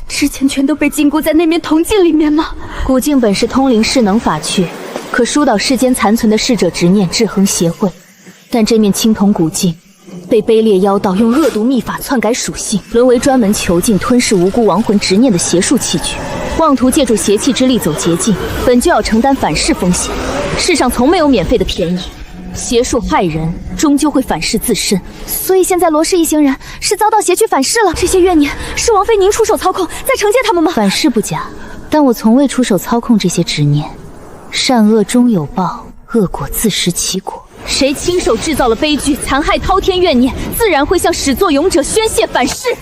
之前全都被禁锢在那面铜镜里面吗？古镜本是通灵势能法器，可疏导世间残存的逝者执念，制衡邪秽。但这面青铜古镜被卑劣妖道用恶毒秘法篡改属性，沦为专门囚禁吞噬无辜亡魂执念的邪术器具。妄图借助邪气之力走捷径，本就要承担反噬风险。世上从没有免费的便宜，邪术害人，终究会反噬自身。所以现在罗氏一行人是遭到邪去反噬了。这些怨念是王妃您出手操控，在惩戒他们吗？反噬不假，但我从未出手操控这些执念。善恶终有报，恶果自食其果。谁亲手制造了悲剧，残害滔天怨念，自然会向始作俑者宣泄反噬。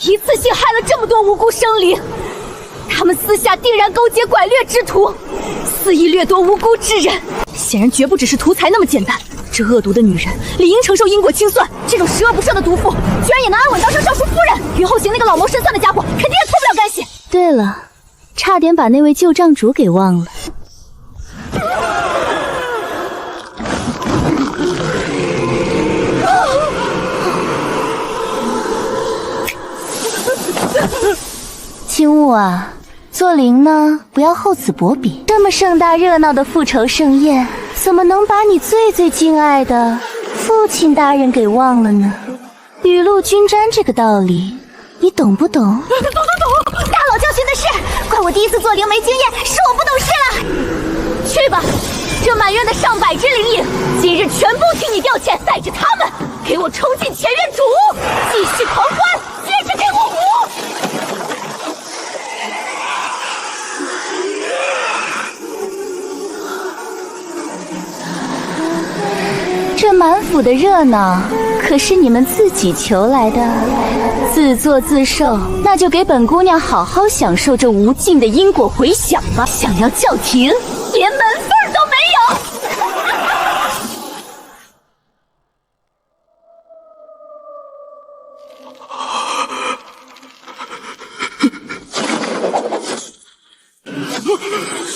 一次性害了这么多无辜生灵，他们私下定然勾结拐掠之徒，肆意掠夺无辜之人，显然绝不只是图财那么简单。这恶毒的女人理应承受因果清算，这种十恶不赦的毒妇，居然也能安稳当上尚书夫人。云后行那个老谋深算的家伙，肯定也脱不了干系。对了，差点把那位旧账主给忘了。青雾啊，做灵呢，不要厚此薄彼。这么盛大热闹的复仇盛宴，怎么能把你最最敬爱的父亲大人给忘了呢？雨露均沾这个道理，你懂不懂？懂。大佬教训的是，怪我第一次做灵没经验，是我不懂事了。去吧，这满院的上百只灵影，今日全部替你调遣，带着他们给我冲进前院主屋，继续狂欢，接着给我舞。这满府的热闹，可是你们自己求来的，自作自受，那就给本姑娘好好享受这无尽的因果回响吧。想要叫停，连门缝都没有。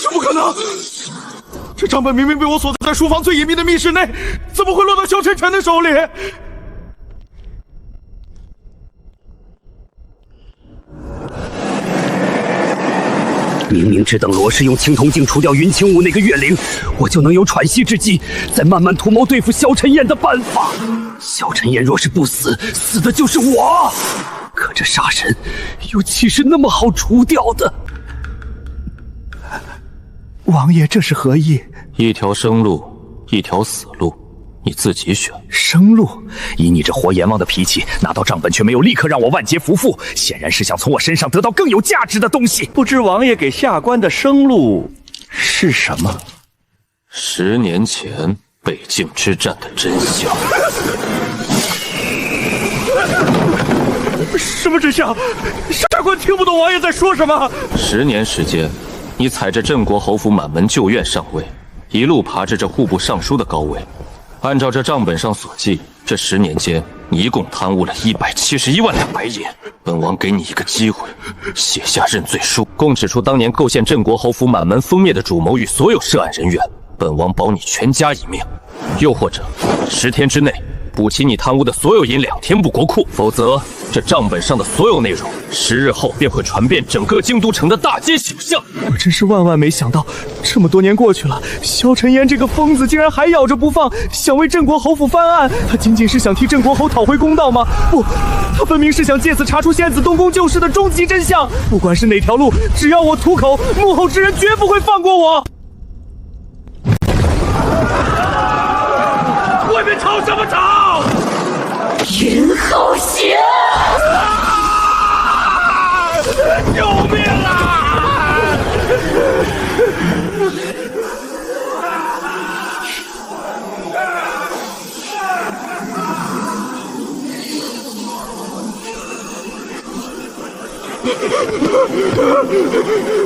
这不可能！这账本明明被我锁在书房最隐秘的密室内，怎么会落到萧晨晨的手里？明明只等罗氏用青铜镜除掉云清雾那个月灵，我就能有喘息之机，再慢慢图谋对付萧晨燕的办法。萧晨燕若是不死，死的就是我。可这杀神又岂是那么好除掉的？王爷这是何意？一条生路，一条死路，你自己选。生路？以你这活阎王的脾气，拿到账本却没有立刻让我万劫不复，显然是想从我身上得到更有价值的东西。不知王爷给下官的生路是什么？10年前北境之战的真相。什么真相？下官听不懂王爷在说什么。10年时间，你踩着镇国侯府满门旧院上位，一路爬至这户部尚书的高位。按照这账本上所记，这10年间，你一共贪污了171万两白银。本王给你一个机会，写下认罪书，共指出当年构陷镇国侯府满门封灭的主谋与所有涉案人员，本王保你全家一命。又或者，10天之内，补齐你贪污的所有银两，填补国库，否则这账本上的所有内容，10日后便会传遍整个京都城的大街小巷。我真是万万没想到，这么多年过去了，萧晨烟这个疯子竟然还咬着不放，想为镇国侯府翻案。他仅仅是想替镇国侯讨回公道吗？不，他分明是想借此查出仙子东宫旧事的终极真相。不管是哪条路，只要我吐口，幕后之人绝不会放过我。外面吵什么吵？云浩邪！救命啊！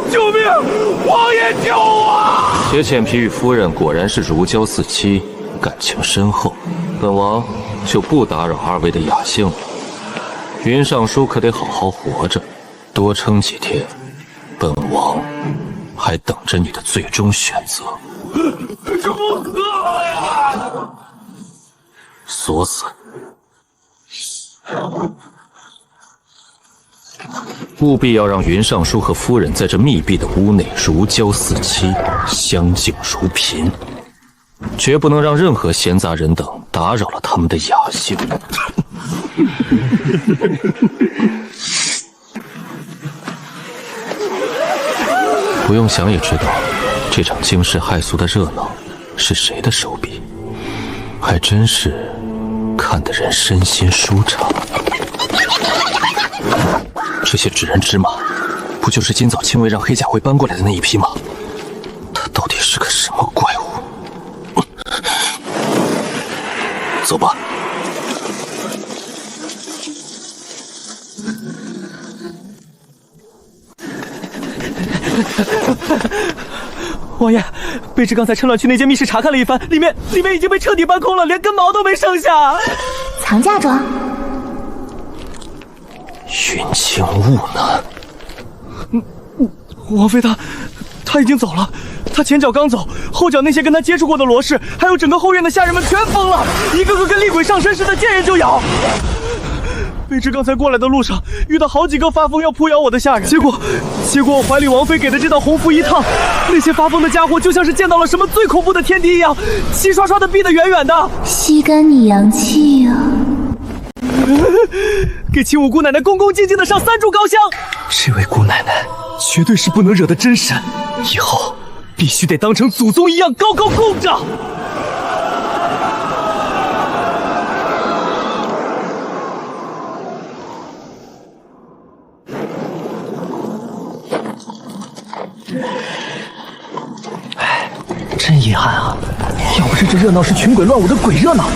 救命！王爷救我！铁浅皮与夫人果然是如胶似漆，感情深厚。本王就不打扰二位的雅兴了。云尚书可得好好活着，多撑几天，本王还等着你的最终选择。这不可呀！锁死。务必要让云尚书和夫人在这密闭的屋内如胶似漆，相敬如宾，绝不能让任何闲杂人等打扰了他们的雅兴。不用想也知道，这场惊世骇俗的热闹是谁的手笔，还真是看得人身心舒畅。这些纸人纸马，不就是今早青薇让黑甲卫搬过来的那一批吗？他到底是个什么怪物？走吧。王爷，卑职刚才趁乱去那间密室查看了一番，里面已经被彻底搬空了，连根毛都没剩下。藏嫁妆。云清雾呢？王妃她已经走了，她前脚刚走，后脚那些跟她接触过的罗氏，还有整个后院的下人们全疯了，一个个跟厉鬼上身似的，见人就咬。卑职刚才过来的路上遇到好几个发疯要扑咬我的下人，结果我怀里王妃给的这道红符一烫，那些发疯的家伙就像是见到了什么最恐怖的天敌一样，齐刷刷的避得远远的。吸干你阳气呀！给秦武姑奶奶恭恭敬敬的上3炷高香。这位姑奶奶绝对是不能惹的真神，以后必须得当成祖宗一样高高供着。真遗憾啊！要不是这热闹是群鬼乱舞的鬼热闹，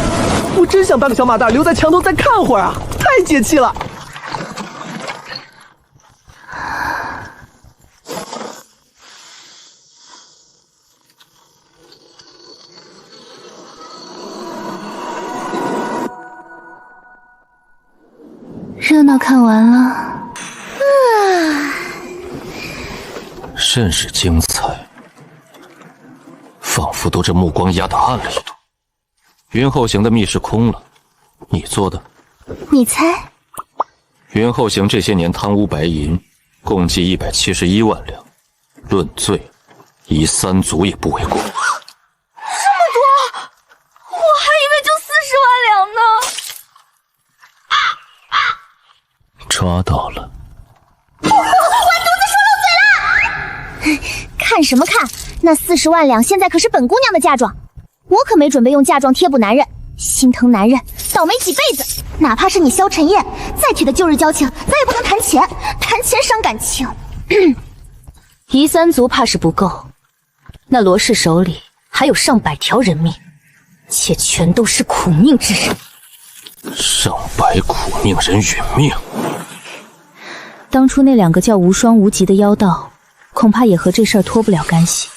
我真想当个小马大留在墙头再看会儿啊，太解气了。热闹看完了，甚是精彩，仿佛都这目光压得暗了一度。云后行的密室空了，你做的？你猜？云后行这些年贪污白银，共计171万两，论罪，移3族也不为过。这么多，我还以为就40万两呢。抓到了！我犊子说漏嘴了！看什么看？那40万两现在可是本姑娘的嫁妆，我可没准备用嫁妆贴补男人。心疼男人，倒霉几辈子。哪怕是你萧晨燕，再铁的旧日交情，咱也不能谈钱，谈钱伤感情。夷3族怕是不够，那罗氏手里还有上百条人命，且全都是苦命之人。上百苦命人殒命。当初那2个叫无双无极的妖道，恐怕也和这事儿脱不了干系。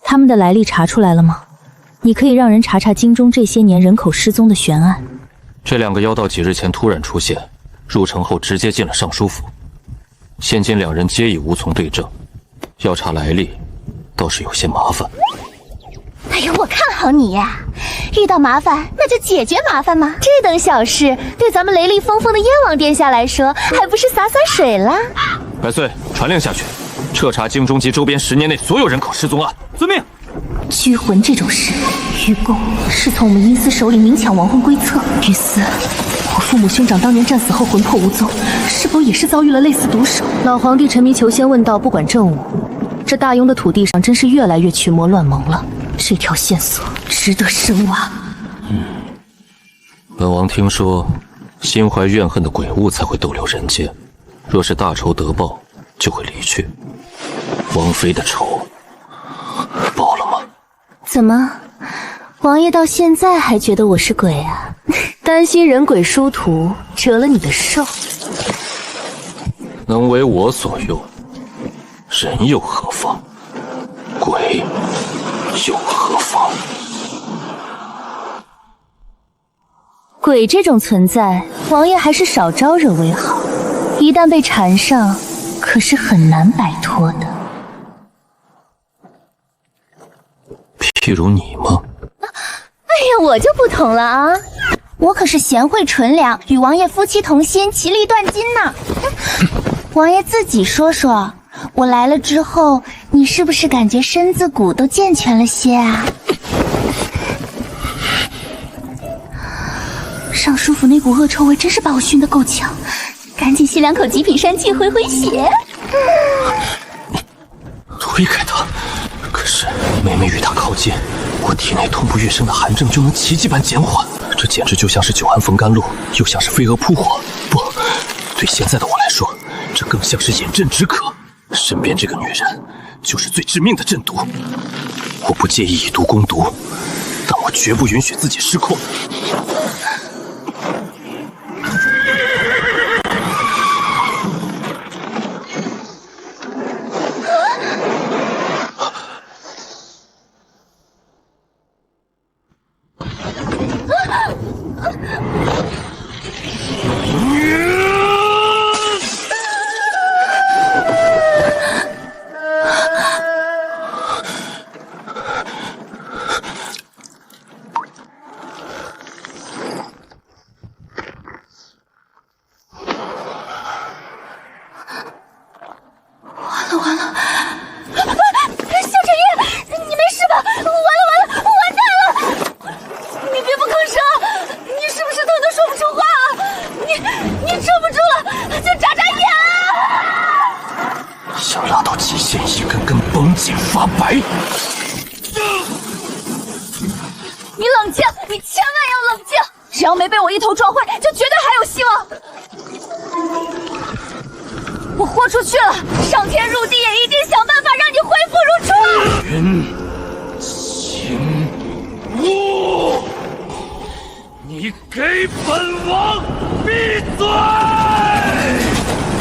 他们的来历查出来了吗？你可以让人查查京中这些年人口失踪的悬案。这2个妖道几日前突然出现，入城后直接进了尚书府，现今2人皆已无从对证，要查来历倒是有些麻烦。哎呀，我看好你呀！遇到麻烦那就解决麻烦嘛，这等小事对咱们雷厉风风的燕王殿下来说，还不是洒洒水啦？百岁，传令下去，彻查京中及周边10年内所有人口失踪案。遵命。拘魂这种事，愚公是从我们阴司手里明抢亡魂归侧。于斯，我父母兄长当年战死后魂魄无踪，是否也是遭遇了类似毒手？老皇帝沉迷求仙问道，不管政务。这大庸的土地上真是越来越群魔乱盟了。这条线索值得深挖。本王听说，心怀怨恨的鬼物才会逗留人间，若是大仇得报，就会离去。王妃的仇报了吗？怎么，王爷到现在还觉得我是鬼啊？担心人鬼殊途，折了你的寿。能为我所用，人又何妨？鬼又何妨？鬼这种存在，王爷还是少招惹为好。一旦被缠上，可是很难摆脱的。譬如你吗？哎呀，我就不同了啊！我可是贤惠纯良，与王爷夫妻同心，其利断金呢。王爷自己说说，我来了之后，你是不是感觉身子骨都健全了些啊？尚书府那股恶臭味真是把我熏得够呛，赶紧吸2口极品山气回血。推开他，可是每每与他靠近，我体内痛不欲生的寒症就能奇迹般减缓。这简直就像是久寒逢甘露，又像是飞蛾扑火。不，对现在的我来说，这更像是饮鸩止渴。身边这个女人，就是最致命的鸩毒。我不介意以毒攻毒，但我绝不允许自己失控。你给本王闭嘴！